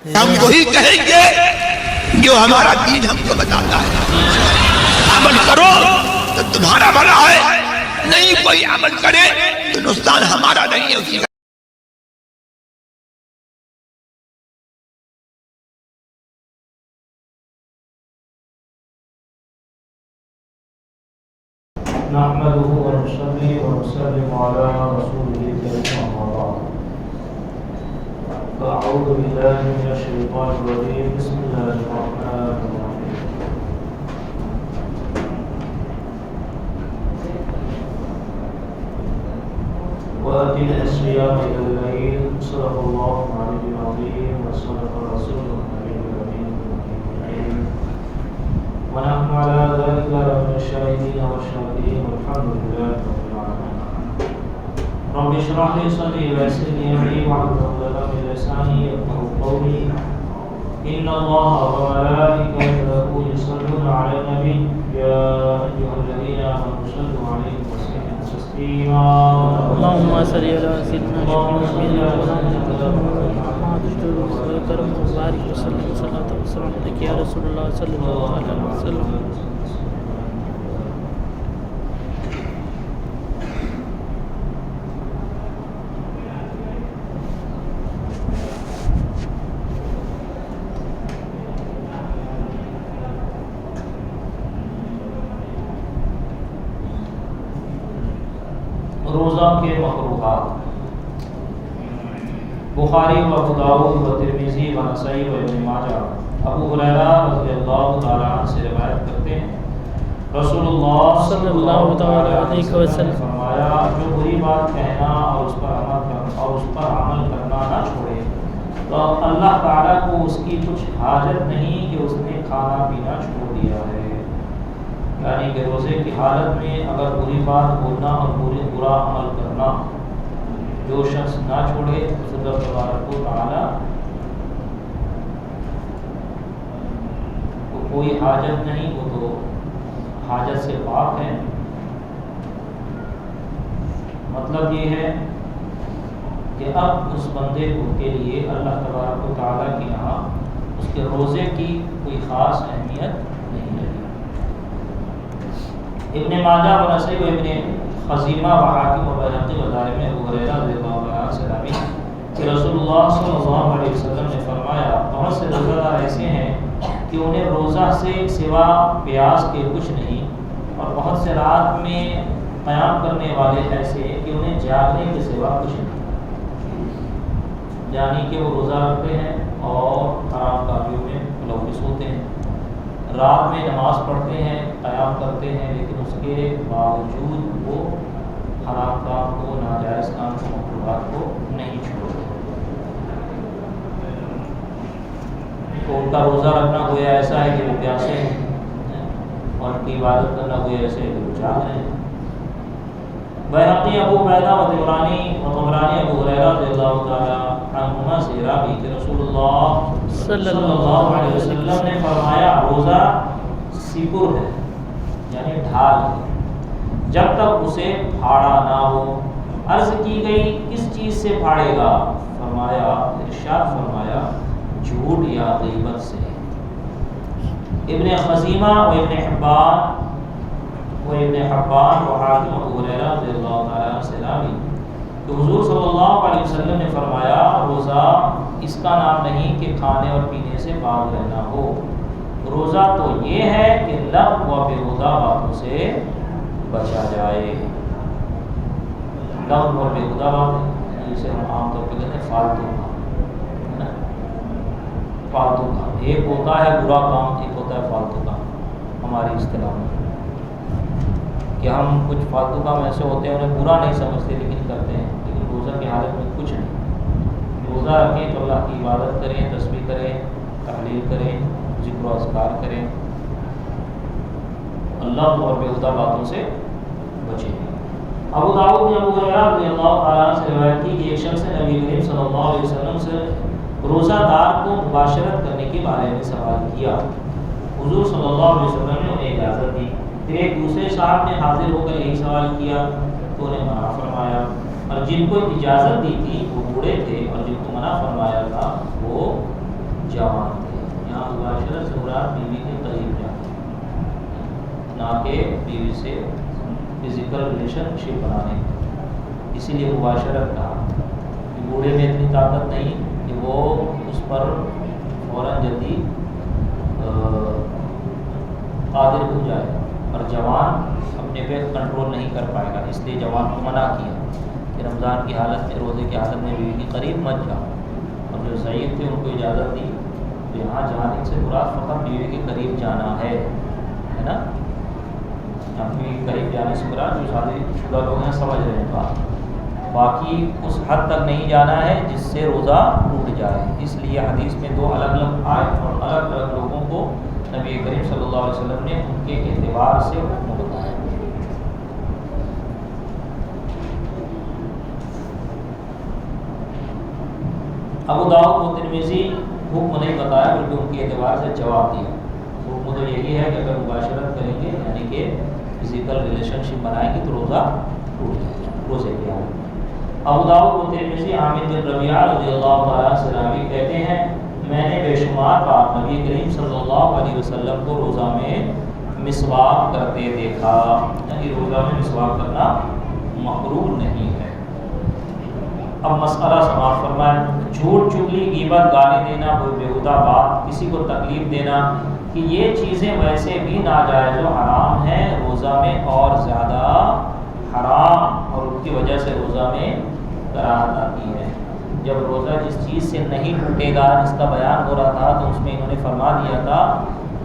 ہم وہی کہیں گے جو ہمارا دین ہم کو بتاتا ہے. عمل کرو تو تمہارا بھلا ہے، نہیں کوئی عمل کرے تو نقصان ہمارا نہیں ہے، اسی کا. نحمده ونصلي ونسلم على رسوله الكريم أما بعد. فأعوذ بالله من الشيطان الرجيم. بسم الله الرحمن الرحيم. وأتم الصيام إلى الليل. صدق الله العلي العظيم وصدق رسوله النبي الأمين. ونحن على ذلك من الشاهدين والشاكرين والحمد لله رب العالمين. رب اشرح لي صدري ويسر لي امري واحلل عقدة من لساني يفقهوا قولي. ان الله وملائكته يصلون على النبي يا ايها الذين امنوا صلوا عليه وسلموا تسليما. اللهم صل على سيدنا محمد کرم وبارک وسلم صلاۃ وسلام علیک یا رسول اللہ صلی اللہ علیہ وسلم. روزہ کے مکروہات. بخاری و ابو داؤد و ترمذی و نسائی و ابن ماجہ ابو ہریرہ رضی اللہ تعالیٰ عنہ سے روایت کرتے ہیں رسول اللہ صلی اللہ علیہ وسلم نے فرمایا جو بری بات کہنا اور اس پر عمل کرنا نہ چھوڑے تو اللہ تعالیٰ کو اس کی کچھ حاجت نہیں کہ اس نے کھانا پینا چھوڑ دیا ہے. یعنی کہ روزے کی حالت میں اگر بری بات بولنا اور برا عمل کرنا جو شخص نہ چھوڑے تو اللہ تبارک و تعالیٰ کو کوئی حاجت نہیں، وہ تو حاجت سے پاک ہے. مطلب یہ ہے کہ اب اس بندے کے لیے اللہ تبارک و تعالیٰ کے یہاں اس کے روزے کی کوئی خاص اہمیت نہیں رہی. ابن ماجہ و نسائی و ابن خزیمہ و حاکم و بیہقی و دارمی ابو ہریرہ رضی اللہ عنہ سے روایت کہ رسول اللہ صلی اللہ علیہ وسلم نے فرمایا بہت سے روزہ دار ایسے ہیں کہ انہیں روزہ سے سوا پیاس کے کچھ نہیں، اور بہت سے رات میں قیام کرنے والے ایسے ہیں کہ انہیں جاگنے کے سوا کچھ نہیں. یعنی کہ وہ روزہ رکھتے ہیں اور حرام کاریوں میں ملوث ہوتے ہیں، رات میں نماز پڑھتے ہیں، قیام کرتے ہیں، لیکن اس کے باوجود وہ حرام کام کو، ناجائز کام کو، مکروہات کو نہیں چھوڑتے. تو ان کا روزہ رکھنا گویا ایسا ہے کہ وہ پیاسے ہیں، اور ان کی عبادت کرنا گویا ایسے ہے کہ وہ جاگ رہے ہیں. بیہقی ابو عبیدہ و طبرانی ابو ہریرہ رضی اللہ تعالیٰ عنہما سے راوی کہ رسول اللہ صلی اللہ علیہ وسلم نے فرمایا روزہ سپر ہے، یعنی ڈھال ہے، جب تک اسے پھاڑا نہ ہو. عرض کی گئی کس چیز سے پھاڑے گا؟ فرمایا ارشاد فرمایا جھوٹ یا غیبت سے. ابن خزیمہ و ابن حبان و حاکم ابو ہریرہ رضی اللہ تعالیٰ سے راوی کہ حضور صلی اللہ علیہ وسلم نے فرمایا روزہ اس کا نام نہیں کہ کھانے اور پینے سے باز رہنا ہو. روزہ تو یہ ہے کہ لغو و بیہودہ باتوں سے بچا جائے. لغو اور بیہودہ باتیں جسے ہم عام طور پہ کہتے ہیں فالتو کام. فالتو کام ایک ہوتا ہے برا کام، ایک ہوتا ہے فالتو کام ہماری اصطلاح میں. کہ ہم کچھ فالتو کام ایسے ہوتے ہیں انہیں برا نہیں سمجھتے لیکن کرتے ہیں، لیکن روزہ کی حالت میں کچھ نہیں. روزہ رکھیں تو اللہ کی عبادت کریں، تسبیح کریں، تحلیل کریں، ذکر و اذکار کریں، اللہ اور بیہودہ باتوں سے بچیں. ابو داؤد نے ابو ہریرہ رضی اللہ تعالیٰ عنہ سے روایت کی کہ ایک شخص نے نبی کریم صلی اللہ علیہ وسلم سے روزہ دار کو مباشرت کرنے کے بارے میں سوال کیا. حضور صلی اللہ علیہ وسلم نے انہیں اجازت دی. پھر ایک دوسرے صاحب نے حاضر ہو کر یہی سوال کیا تو انہیں منع فرمایا، اور جن کو اجازت دی تھی وہ بوڑھے تھے اور جن کو منع فرمایا تھا وہ بیوی سے فزیکل ریلیشن شپ بنانے کا، اسی لیے مباشرت کہا۔ بوڑھے میں اتنی طاقت نہیں کہ وہ اس پر فوراً جلدی قادر ہو جائے، اور جوان اپنے پہ کنٹرول نہیں کر پائے گا، اس لیے جوان کو منع کیا کہ رمضان کی حالت میں، روزے کی حالت میں بیوی کے قریب مت جاؤ، اور جو ضعیف تھے ان کو اجازت دی۔ تو یہاں جانے سے مراد فقط بیوی کے قریب جانا ہے نا، بیوی کے قریب جانے سے مراد جو شادی شدہ لوگ ہیں سمجھ رہے ہیں بات، باقی اس حد تک نہیں جانا ہے جس سے روزہ ٹوٹ جائے۔ اس لیے حدیث میں دو الگ الگ آیت اور الگ الگ لوگوں کو نبی کریم صلی اللہ علیہ وسلم نے ان کے اعتبار سے حکم بتایا۔ ابو داؤد و ترمذی حکم نہیں بتایا بلکہ ان کے اعتبار سے جواب دیا۔ حکم تو یہی ہے کہ اگر مباشرت کریں گے یعنی کہ فزیکل ریلیشن شپ بنائیں گے تو روزہ ٹوٹ جائے گا، روزے کی حالت میں۔ ابو داؤد و ترمذی عامر بن ربیعہ رضی اللہ تعالیٰ سے راوی کہتے ہیں میں نے بے شمار بار نبی کریم صلی اللہ علیہ وسلم کو روزہ میں مسواک کرتے دیکھا، یعنی روزہ میں مسواک کرنا مکروہ نہیں ہے۔ اب مسئلہ سماعت فرمائیں، جھوٹ چگلی غیبت گالی دینا بیہودہ بات کسی کو تکلیف دینا کہ یہ چیزیں ویسے بھی ناجائز و حرام ہیں، روزہ میں اور زیادہ حرام، اور ان کی وجہ سے روزہ میں کراہت آتی ہے۔ جب روزہ جس چیز سے نہیں ٹوٹے گا جس کا بیان ہو رہا تھا تو اس میں انہوں نے فرما دیا تھا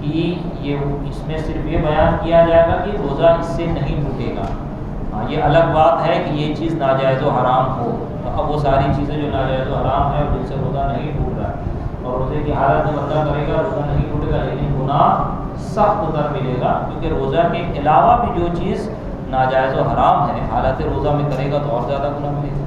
کہ یہ اس میں صرف یہ بیان کیا جائے گا کہ روزہ اس سے نہیں ٹوٹے گا، ہاں یہ الگ بات ہے کہ یہ چیز ناجائز و حرام ہو، تو اب وہ ساری چیزیں جو ناجائز و حرام ہے جن سے روزہ نہیں ٹوٹ رہا ہے، اور روزے کی حالت میں بندہ کرے گا روزہ نہیں ٹوٹے گا، لیکن گناہ سخت تر ملے گا، کیونکہ روزہ کے علاوہ بھی جو چیز ناجائز و حرام ہے حالت روزہ میں کرے گا تو اور زیادہ گناہ ملے گا۔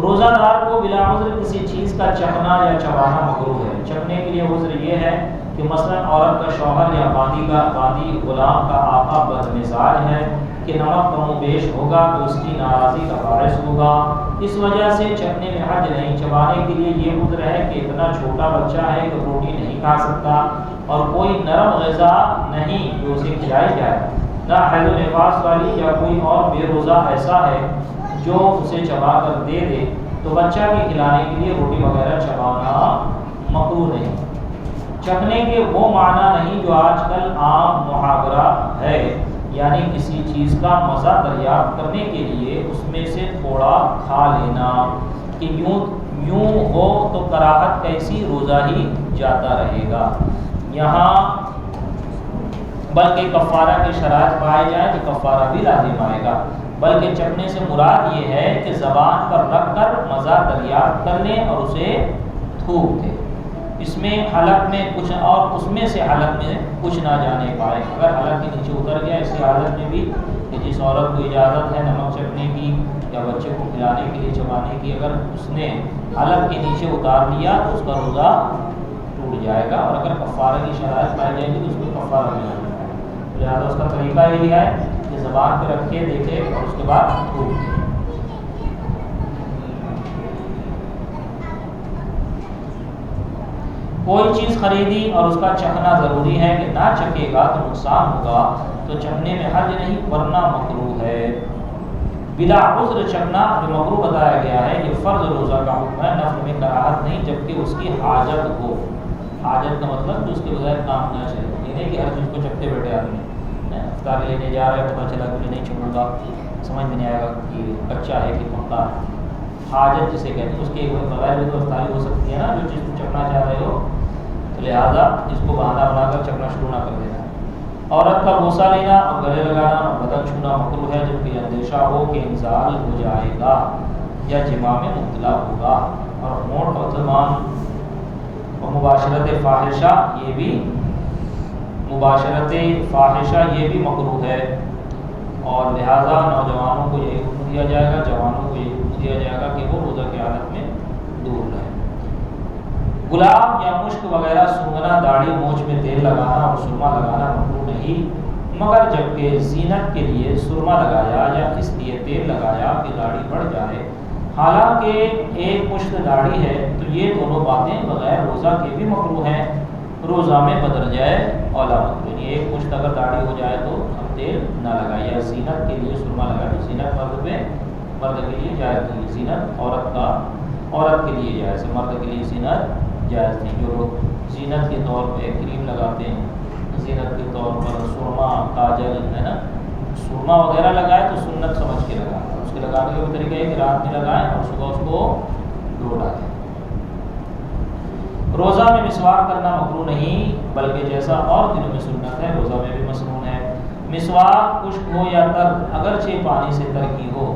روزہ دار کو بلا عذر کسی چیز کا چکھنا یا چبانا مکروہ ہے۔ چکھنے کے لیے عذر یہ ہے کہ مثلا عورت کا شوہر یا باندی غلام کا آقا بدمزاج ہے کہ نمک کم و بیش ہوگا تو اس کی ناراضی کا باعث ہوگا، اس وجہ سے چکھنے میں حرج نہیں۔ چبانے کے لیے یہ عذر ہے کہ اتنا چھوٹا بچہ ہے کہ روٹی نہیں کھا سکتا اور کوئی نرم غذا نہیں جو اسے کھلائی جائے، نہ حیض و نفاس والی یا کوئی اور بے روزہ ایسا ہے جو اسے چبا کر دے دے، تو بچہ کے کھلانے کے لیے روٹی وغیرہ چبانا مکروہ نہیں۔ چکھنے کے وہ معنی نہیں جو آج کل عام محاورہ ہے، یعنی کسی چیز کا مزہ دریافت کرنے کے لیے اس میں سے تھوڑا کھا لینا، کہ یوں ہو تو کراہت کیسی، روزہ ہی جاتا رہے گا۔ یہاں بلکہ کفارہ کی شرائط پائے جائیں تو کفارہ بھی لازم آئے گا، بلکہ چکھنے سے مراد یہ ہے کہ زبان پر رکھ کر مزہ دریافت کر لیں اور اسے تھوک دیں، اس میں حلق میں کچھ اور اس میں سے حلق میں کچھ نہ جانے پائے۔ اگر حلق کے نیچے اتر گیا اس حالت میں بھی کہ جس عورت کو اجازت ہے نمک چکھنے کی یا بچے کو کھلانے کے لیے چبانے کی، اگر اس نے حلق کے نیچے اتار لیا تو اس کا روزہ ٹوٹ جائے گا، اور اگر کفارہ کی شرائط پائی جائے گی تو اس کو کفارہ ملا جائے گا۔ لہٰذا اس کا طریقہ یہی ہے کہ زبان پہ رکھے دیکھے اور اس کے بعد تھوک دے۔ کوئی چیز خریدی اور اس کا چکھنا ضروری ہے کہ نہ چکھے گا تو نقصان ہوگا، تو چکھنے میں حرج نہیں ورنہ مکروہ ہے۔ بلا عذر چکھنا جو مکروہ بتایا گیا ہے یہ فرض روزہ کا حکم ہے، نفل میں کراہت نہیں جبکہ اس کی حاجت ہو۔ حاجت کا مطلب جو اس کے بغیر کام نہ چلے، یہ نہیں کہ ہر چیز کو چکھتے بیٹھے آدمی افطار لینے جا رہا ہے پتہ چلا کہ نہیں چھوڑوں گا، سمجھ میں نہیں آئے گا کہ کچا ہے کہ پکا ہے۔ حاجت جسے کہتے ہیں اس کے بغیر بھی تو افطاری ہو سکتی ہے نا، جو چیز تم چکھنا چاہ رہے ہو، تو لہٰذا اس کو بہانہ بنا کر چکھنا شروع نہ کر دینا۔ عورت کا بوسہ لینا اور گلے لگانا اور بدن چھونا مکروہ ہے جبکہ اندیشہ ہو کہ انزال ہو جائے گا یا جماع میں مبتلا ہوگا، اور ہونٹ اور زبان اور مباشرت فاحشہ یہ بھی مکروہ ہے، اور لہٰذا نوجوانوں کو یہ حکم دیا جائے گا، جوانوں کو یہ حکم دیا جائے گا کہ وہ روزہ کی حالت میں دور رہیں۔ گلاب یا مشک وغیرہ سونگھنا، داڑھی مونچھ میں تیل لگانا اور سرما لگانا مکروہ نہیں، مگر جبکہ زینت کے لیے سرما لگایا یا اس لیے تیل لگایا کہ داڑھی بڑھ جائے، حالانکہ ایک مشت داڑھی ہے، تو یہ دونوں باتیں بغیر روزہ کے بھی مکروہ ہیں، روزہ میں بدل جائے اولا مکروہ۔ یعنی ایک مشت اگر داڑھی ہو جائے تو ہم تیل نہ لگائے، یا زینت کے لیے سرما لگائے تو زینت مرد کے لیے جائز نہیں، زینت عورت کے لیے جائز ہے، مرد کے لیے زینت جائز نہیں۔ جو لوگ زینت کے طور پہ کریم لگاتے ہیں، زینت کے طور پر سرما، کاجل ہے نا، سرما وغیرہ لگائے تو سنت سمجھ کے لگائیں، اس کے لگانے کا بھی طریقہ ہے کہ رات میں لگائیں اور صبح اس کو دھو ڈالیں۔ روزہ میں مسواک کرنا مکروہ نہیں، بلکہ جیسا اور دنوں میں سنت ہے روزہ میں بھی مسنون ہے۔ مسواک خشک ہو یا تر، اگرچہ پانی سے تر کی ہو،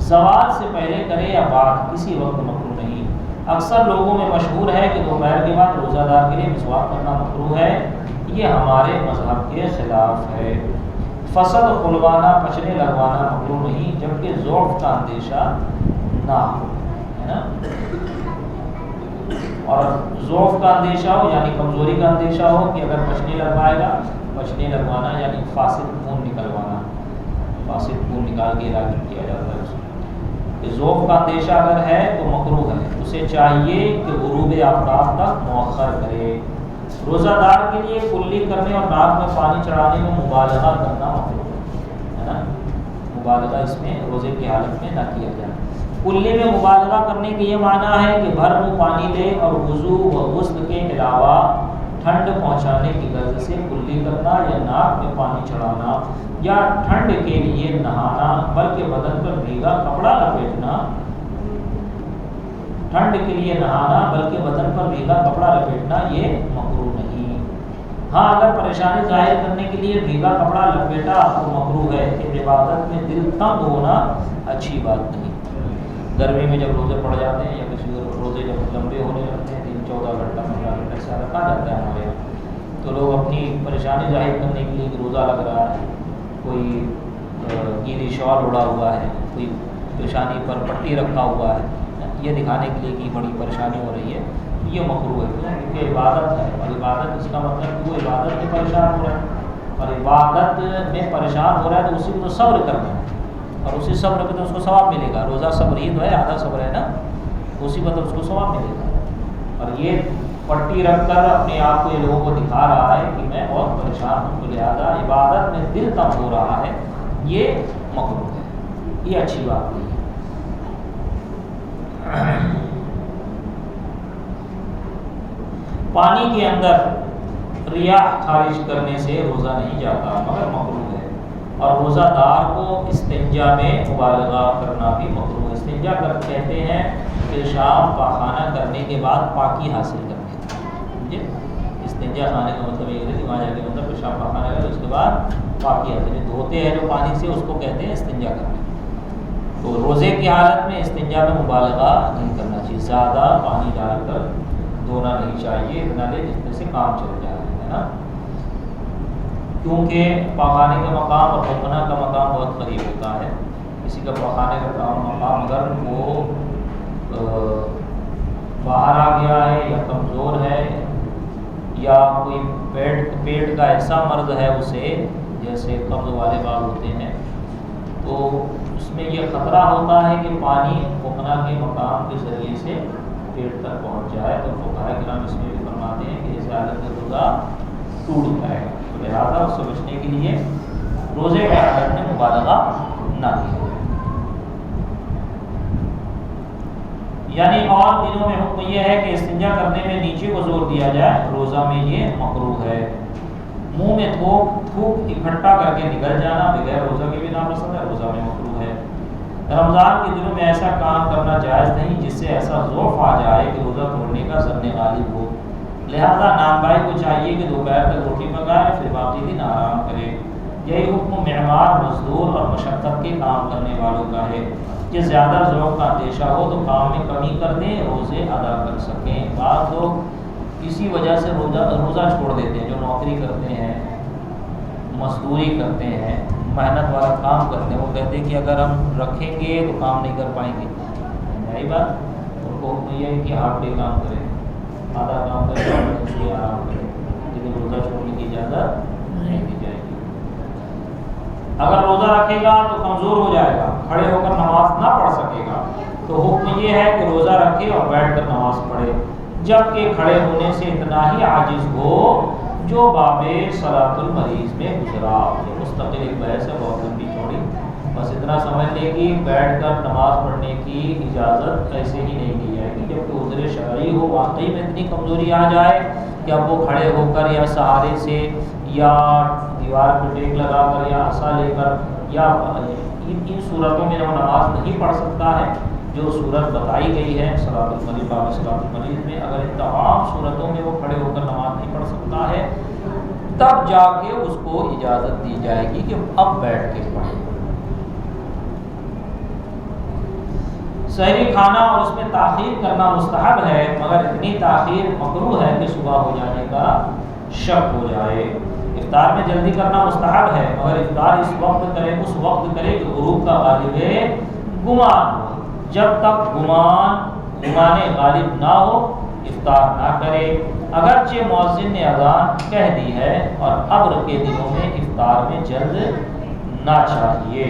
زوال سے پہلے کرے یا بعد، کسی وقت مکروہ نہیں۔ اکثر لوگوں میں مشہور ہے کہ دوپہر کے بعد روزہ دار کے لیے مسواک کرنا مکروہ ہے، یہ ہمارے مذہب کے خلاف ہے۔ فسد کھلوانا، پچنے لگوانا مکروہ نہیں، جبکہ ضعف کا اندیشہ نہ ہو، ہے نا، اور ضعف کا اندیشہ ہو یعنی کمزوری کا اندیشہ ہو کہ اگر پچنے لگوائے گا، پچنے لگوانا یعنی فاسد خون نکلوانا، فاسد خون نکال کے علاج کیا جاتا ہے اس میں، ضعف کا اندیشہ اگر ہے تو مکروہ ہے، اسے چاہیے کہ غروب آفتاب تک مؤخر کرے۔ روزہ دار کے لیے کلی کرنے اور ناک میں پانی چڑھانے میں مبالغہ کرنا مکروہ ہے نا، مبالغہ اس میں روزے کی حالت میں نہ کیا جائے۔ کلی میں مبالغہ کرنے کے یہ معنی ہے کہ بھر منہ پانی لے اور وضو و غسل کے علاوہ ٹھنڈ پہنچانے کی غرض سے کلی کرنا، یا ناک میں پانی چڑھانا، یا ٹھنڈ کے لیے نہانا، بلکہ بدن پر بھیگا کپڑا لپیٹنا، ٹھنڈ کے لیے نہانا بلکہ بدن پر بھیگا کپڑا لپیٹنا یہ مکروہ نہیں۔ ہاں اگر پریشانی ظاہر کرنے کے لیے بھیگا کپڑا لپیٹا تو مکروہ ہے، کہ عبادت میں دل تنگ ہونا اچھی بات نہیں۔ گرمی میں جب روزے پڑ جاتے ہیں یا کسی روزے جب لمبے ہونے لگتے ہیں، 14 گھنٹہ 15 گھنٹہ سے رکھا جاتا ہے ہمارے یہاں، تو لوگ اپنی پریشانی ظاہر کرنے کے لیے کہ روزہ لگ رہا ہے، کوئی گیلی شال اڑا ہوا ہے، کوئی پیشانی پر پٹی رکھا ہوا ہے، یہ دکھانے کے لیے کہ بڑی پریشانی ہو رہی ہے، یہ مکروہ ہے، کیونکہ عبادت ہے، اور عبادت اس کا مطلب کہ وہ عبادت میں پریشان ہو رہا ہے، اور عبادت میں پریشان ہو رہا ہے تو اسی کو تو صبر کرنا ہے، اور اسی صبر پہ تو اس کو ثواب ملے گا۔ روزہ صبر ہی تو ہے، آدھا صبر ہے نا، اسی پر تو اس کو ثواب ملے گا۔ اور یہ پٹی رکھ کر اپنے آپ کو یہ لوگوں کو دکھا رہا ہے کہ میں بہت پریشان ہوں، تو لہٰذا عبادت میں دل تنگ ہو رہا ہے، یہ مکروہ ہے، یہ اچھی بات نہیں ہے۔ پانی کے اندر ریاح خارج کرنے سے روزہ نہیں جاتا مگر مکروہ ہے، اور روزہ دار کو استنجا میں مبالغہ کرنا بھی مکروہ ہے۔ استنجا کہتے ہیں پیشاب پاخانہ کرنے کے بعد پاکی حاصل کرنے، استنجا خانے کا مطلب یہ ہے کہ وہاں جا کے مطلب پیشاب پاخانہ کرے اس کے بعد پاکی حاصل دھوتے ہیں جو پانی سے، اس کو کہتے ہیں استنجا کرنا۔ تو روزے کی حالت میں استنجا میں مبالغہ نہیں کرنا چاہیے، زیادہ پانی ڈال کر دھونا نہیں چاہیے، اتنا دے جس میں سے کام چل جائے، ہے نا، کیونکہ پاخانے کا مقام اور پخنا کا مقام بہت قریب ہوتا ہے۔ کسی کا پاخانے کا مقام اگر وہ باہر آ گیا ہے یا کمزور ہے یا کوئی پیٹ کا ایسا مرض ہے اسے، جیسے قبض والے بعض ہوتے ہیں، تو اس میں یہ خطرہ ہوتا ہے کہ پانی پخنا کے مقام کے ذریعے سے پیٹ تک پہنچ جائے، تو فقہاء کرام اس میں بھی فرماتے ہیں کہ اس حالت میں روزہ ٹوٹ جائے گا، تو لہٰذا اس سے بچنے کے لیے روزے کی حالت میں مبالغہ نہ کی۔ یعنی اور دنوں میں حکم یہ ہے کہ استنجا کرنے میں نیچے کو زور دیا جائے، روزہ میں یہ مکروہ ہے۔ منہ میں تھوک اکٹھا کر کے نکل جانا بغیر روزہ کے بھی ناپسند ہے، روزہ میں مکروہ ہے۔ رمضان کے دنوں میں ایسا کام کرنا جائز نہیں جس سے ایسا ضعف آ جائے کہ روزہ توڑنے کا ظن غالب ہو، لہذا نان بھائی کو چاہیے کہ دوپہر تک روٹی پکائے، پھر باقی دن آرام کرے۔ یہی حکم معمار، مزدور اور مشقت کے کام کرنے والوں کا ہے کہ زیادہ ذوق کا اندیشہ ہو تو کام میں کمی کر دیں، روزے ادا کر سکیں۔ بعض لوگ کسی وجہ سے روزہ چھوڑ دیتے ہیں، جو نوکری کرتے ہیں، مزدوری کرتے ہیں، محنت والا کام کرتے ہیں، وہ کہتے ہیں کہ اگر ہم رکھیں گے تو کام نہیں کر پائیں گے، یہی بات ان کو یہ ہے کہ ہاف ڈے کام کریں، آدھا کام کریں اور آرام کریں، لیکن روزہ چھوڑنے کی اجازت نہیں دی جائے گی۔ اگر روزہ رکھے گا تو کمزور ہو جائے گا، کھڑے ہو کر نماز نہ پڑھ سکے گا، تو حکم یہ ہے کہ روزہ رکھے اور بیٹھ کر نماز پڑھے، جبکہ کھڑے ہونے سے اتنا ہی عاجز ہو جو باب صلاۃ المریض میں گزرا۔ یہ مستقل ایک بحث ہے، بہت لمبی چوڑی، بس اتنا سمجھ لے کہ بیٹھ کر نماز پڑھنے کی اجازت ایسے ہی نہیں دی جائے گی، جبکہ عذر شرعی ہو، واقعی میں اتنی کمزوری آ جائے کہ اب وہ کھڑے ہو کر یا سہارے سے یا دیوار پہ ٹیک لگا کر یا عصا لے کر یا ان صورتوں میں وہ نماز نہیں پڑھ سکتا ہے جو صورت بتائی گئی ہے صلاۃ المریض، باب صلاۃ المریض میں، اگر ان تمام صورتوں میں وہ کھڑے ہو کر نماز نہیں پڑھ سکتا ہے تب جا کے اس کو اجازت دی جائے گی کہ اب بیٹھ کے پڑھے۔ سحری کھانا اور اس میں تاخیر کرنا مستحب ہے، مگر اتنی تاخیر مکروہ ہے کہ صبح ہو جانے کا شک ہو جائے۔ افطار میں جلدی کرنا مستحب ہے، مگر افطار اس وقت کرے کہ غروب کا غالب گمان ہو، جب تک گمان غالب نہ ہو افطار نہ کرے، اگرچہ مؤذن نے اذان کہہ دی ہے، اور ابر کے دنوں میں افطار میں جلد نہ چاہیے۔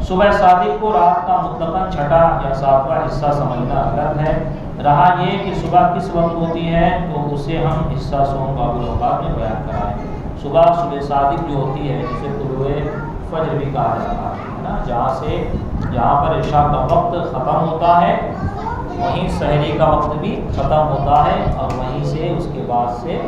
صبح صادق کو رات کا مطلقاً چھٹا یا ساتواں حصہ سمجھنا غلط ہے۔ رہا یہ کہ صبح کس وقت ہوتی ہے تو اسے ہم حصہ سوم باب الاوقات میں بیان کرائیں۔ صبح صادق جو ہوتی ہے جسے طلوع فجر بھی کہا جاتا ہے نا، جہاں پر عشاء کا وقت ختم ہوتا ہے وہیں سحری کا وقت بھی ختم ہوتا ہے، اور وہیں سے اس کے بعد سے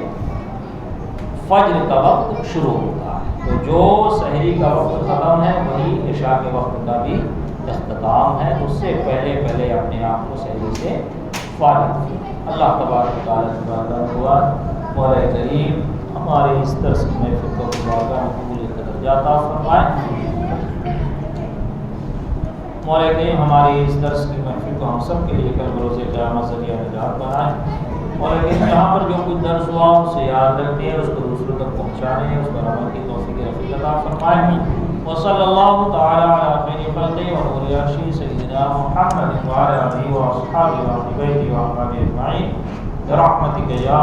فجر کا وقت شروع ہوتا ہے۔ تو جو سحری کا وقت ختم ہے وہی عشاء کے وقت کا بھی اختتام ہے، اس سے پہلے اپنے آپ کو سحری سے فارغ کیے۔ اللہ تبارک و تعالیٰ کی بارگاہ دعا مولا کریم ہمارے اس درس کی محفل کو بارگاہ قبول درجہ عطا فرمائے۔ مولا کریم ہماری اس درس کی محفل کو ہم سب کے لیے کل بروز قیامت ذریعہ نجات بنائے۔ مولا کریم جہاں پر جو کچھ درس ہوا اسے یاد رکھنے، اس کو دوسروں تک پہنچانے، اس پر عمل کی توفیق رفیق عطا فرمائے۔ وصلی اللہ تعالی علی خیر خلقہ و نور عرشہ سیدنا محمد وعلی آلہ و اصحابہ و اہل بیتہ و احبابہ اجمعین برحمتک یا